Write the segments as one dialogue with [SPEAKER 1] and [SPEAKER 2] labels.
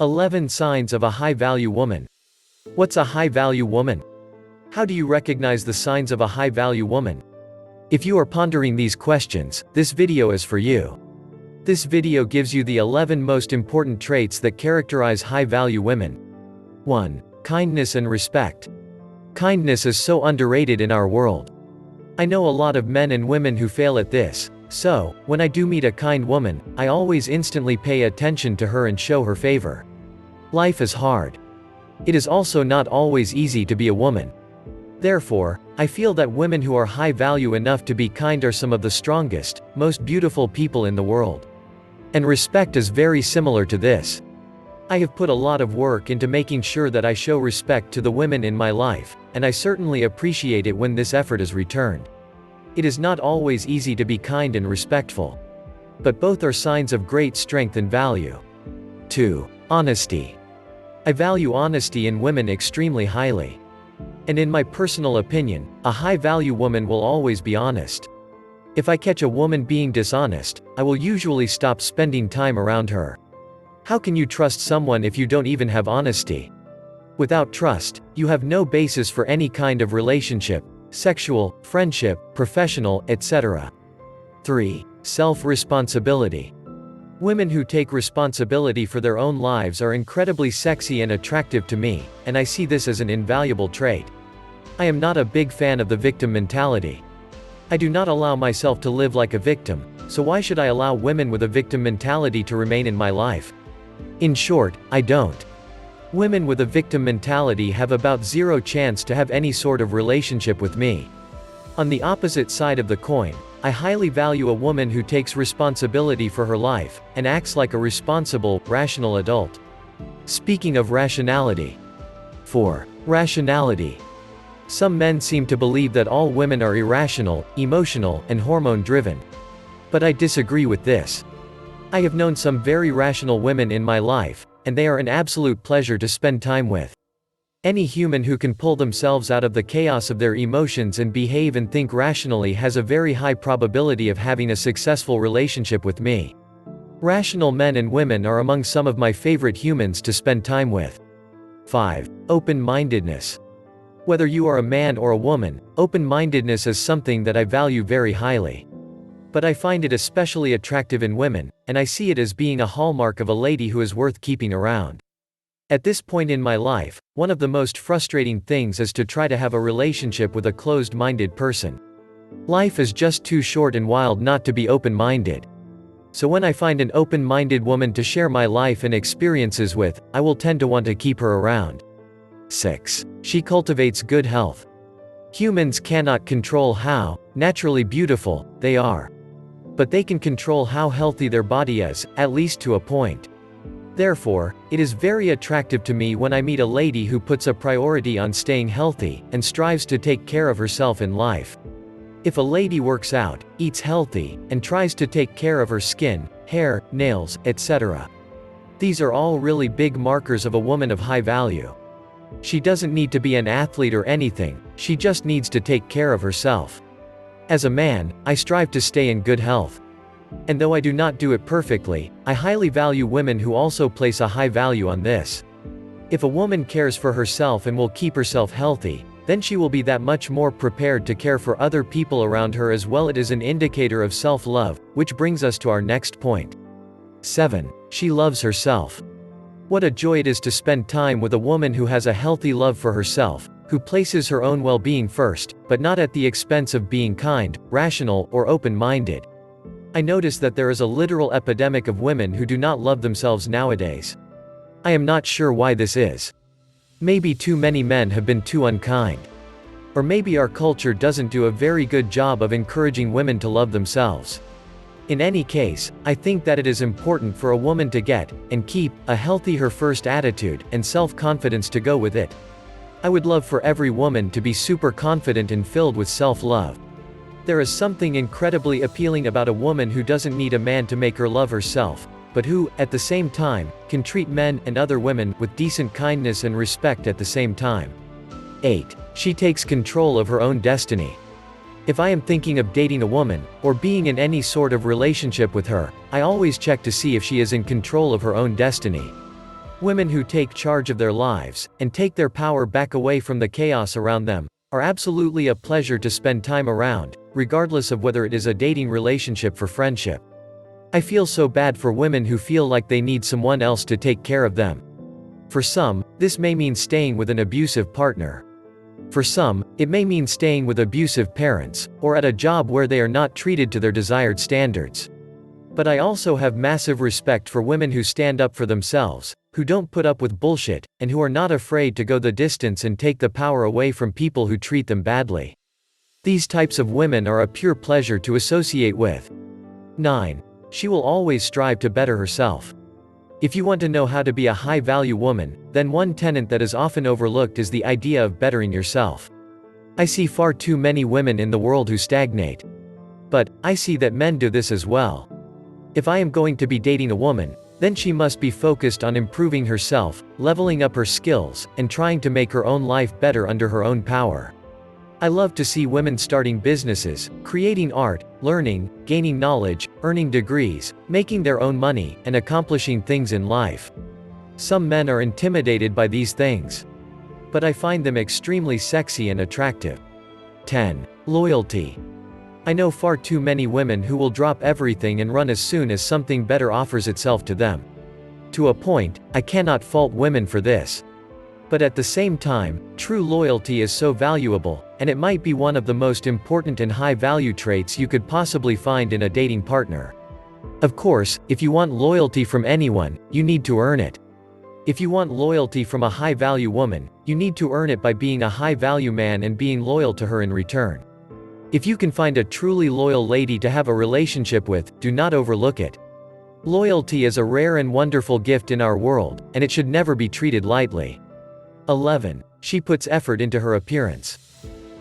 [SPEAKER 1] 11 Signs of a High-Value Woman. What's a high-value woman? How do you recognize the signs of a high-value woman? If you are pondering these questions, this video is for you. This video gives you the 11 most important traits that characterize high-value women. 1. Kindness and respect. Kindness is so underrated in our world. I know a lot of men and women who fail at this, so, when I do meet a kind woman, I always instantly pay attention to her and show her favor. Life is hard. It is also not always easy to be a woman. Therefore, I feel that women who are high value enough to be kind are some of the strongest, most beautiful people in the world. And respect is very similar to this. I have put a lot of work into making sure that I show respect to the women in my life, and I certainly appreciate it when this effort is returned. It is not always easy to be kind and respectful. But both are signs of great strength and value. 2. Honesty. I value honesty in women extremely highly. And in my personal opinion, a high-value woman will always be honest. If I catch a woman being dishonest, I will usually stop spending time around her. How can you trust someone if you don't even have honesty? Without trust, you have no basis for any kind of relationship, sexual, friendship, professional, etc. 3. Self-responsibility. Women who take responsibility for their own lives are incredibly sexy and attractive to me, and I see this as an invaluable trait. I am not a big fan of the victim mentality. I do not allow myself to live like a victim, so why should I allow women with a victim mentality to remain in my life? In short, I don't. Women with a victim mentality have about zero chance to have any sort of relationship with me. On the opposite side of the coin, I highly value a woman who takes responsibility for her life, and acts like a responsible, rational adult. Speaking of rationality. 4. Rationality. Some men seem to believe that all women are irrational, emotional, and hormone-driven. But I disagree with this. I have known some very rational women in my life, and they are an absolute pleasure to spend time with. Any human who can pull themselves out of the chaos of their emotions and behave and think rationally has a very high probability of having a successful relationship with me. Rational men and women are among some of my favorite humans to spend time with. 5. Open-mindedness. Whether you are a man or a woman, open-mindedness is something that I value very highly. But I find it especially attractive in women, and I see it as being a hallmark of a lady who is worth keeping around. At this point in my life, one of the most frustrating things is to try to have a relationship with a closed-minded person. Life is just too short and wild not to be open-minded. So when I find an open-minded woman to share my life and experiences with, I will tend to want to keep her around. 6. She cultivates good health. Humans cannot control how naturally beautiful they are. But they can control how healthy their body is, at least to a point. Therefore, it is very attractive to me when I meet a lady who puts a priority on staying healthy, and strives to take care of herself in life. If a lady works out, eats healthy, and tries to take care of her skin, hair, nails, etc. These are all really big markers of a woman of high value. She doesn't need to be an athlete or anything, she just needs to take care of herself. As a man, I strive to stay in good health. And though I do not do it perfectly, I highly value women who also place a high value on this. If a woman cares for herself and will keep herself healthy, then she will be that much more prepared to care for other people around her as well. It is an indicator of self-love, which brings us to our next point. 7. She loves herself. What a joy it is to spend time with a woman who has a healthy love for herself, who places her own well-being first, but not at the expense of being kind, rational, or open-minded. I notice that there is a literal epidemic of women who do not love themselves nowadays. I am not sure why this is. Maybe too many men have been too unkind. Or maybe our culture doesn't do a very good job of encouraging women to love themselves. In any case, I think that it is important for a woman to get, and keep, a healthy her first attitude, and self-confidence to go with it. I would love for every woman to be super confident and filled with self-love. There is something incredibly appealing about a woman who doesn't need a man to make her love herself, but who, at the same time, can treat men and other women with decent kindness and respect at the same time. 8. She takes control of her own destiny. If I am thinking of dating a woman, or being in any sort of relationship with her, I always check to see if she is in control of her own destiny. Women who take charge of their lives, and take their power back away from the chaos around them, are absolutely a pleasure to spend time around, regardless of whether it is a dating relationship or friendship. I feel so bad for women who feel like they need someone else to take care of them. For some, this may mean staying with an abusive partner. For some, it may mean staying with abusive parents, or at a job where they are not treated to their desired standards. But I also have massive respect for women who stand up for themselves, who don't put up with bullshit, and who are not afraid to go the distance and take the power away from people who treat them badly. These types of women are a pure pleasure to associate with. 9. She will always strive to better herself. If you want to know how to be a high-value woman, then one tenet that is often overlooked is the idea of bettering yourself. I see far too many women in the world who stagnate. But I see that men do this as well. If I am going to be dating a woman, then she must be focused on improving herself, leveling up her skills, and trying to make her own life better under her own power. I love to see women starting businesses, creating art, learning, gaining knowledge, earning degrees, making their own money, and accomplishing things in life. Some men are intimidated by these things. But I find them extremely sexy and attractive. 10. Loyalty. I know far too many women who will drop everything and run as soon as something better offers itself to them. To a point, I cannot fault women for this. But at the same time, true loyalty is so valuable, and it might be one of the most important and high-value traits you could possibly find in a dating partner. Of course, if you want loyalty from anyone, you need to earn it. If you want loyalty from a high-value woman, you need to earn it by being a high-value man and being loyal to her in return. If you can find a truly loyal lady to have a relationship with, do not overlook it. Loyalty is a rare and wonderful gift in our world, and it should never be treated lightly. 11. She puts effort into her appearance.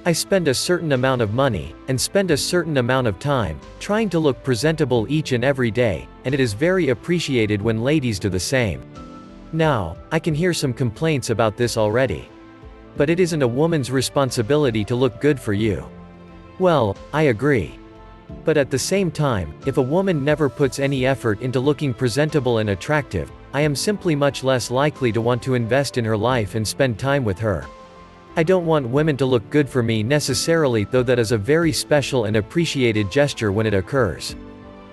[SPEAKER 1] I spend a certain amount of money, and spend a certain amount of time, trying to look presentable each and every day, and it is very appreciated when ladies do the same. Now, I can hear some complaints about this already. But it isn't a woman's responsibility to look good for you. Well, I agree. But at the same time, if a woman never puts any effort into looking presentable and attractive, I am simply much less likely to want to invest in her life and spend time with her. I don't want women to look good for me necessarily, though that is a very special and appreciated gesture when it occurs.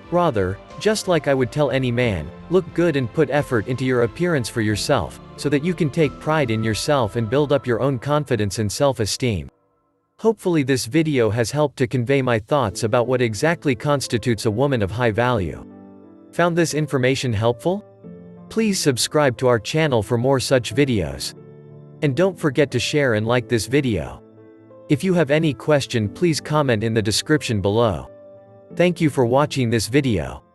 [SPEAKER 1] Rather, just like I would tell any man, look good and put effort into your appearance for yourself, so that you can take pride in yourself and build up your own confidence and self-esteem. Hopefully this video has helped to convey my thoughts about what exactly constitutes a woman of high value. Found this information helpful? Please subscribe to our channel for more such videos. And don't forget to share and like this video. If you have any question, please comment in the description below. Thank you for watching this video.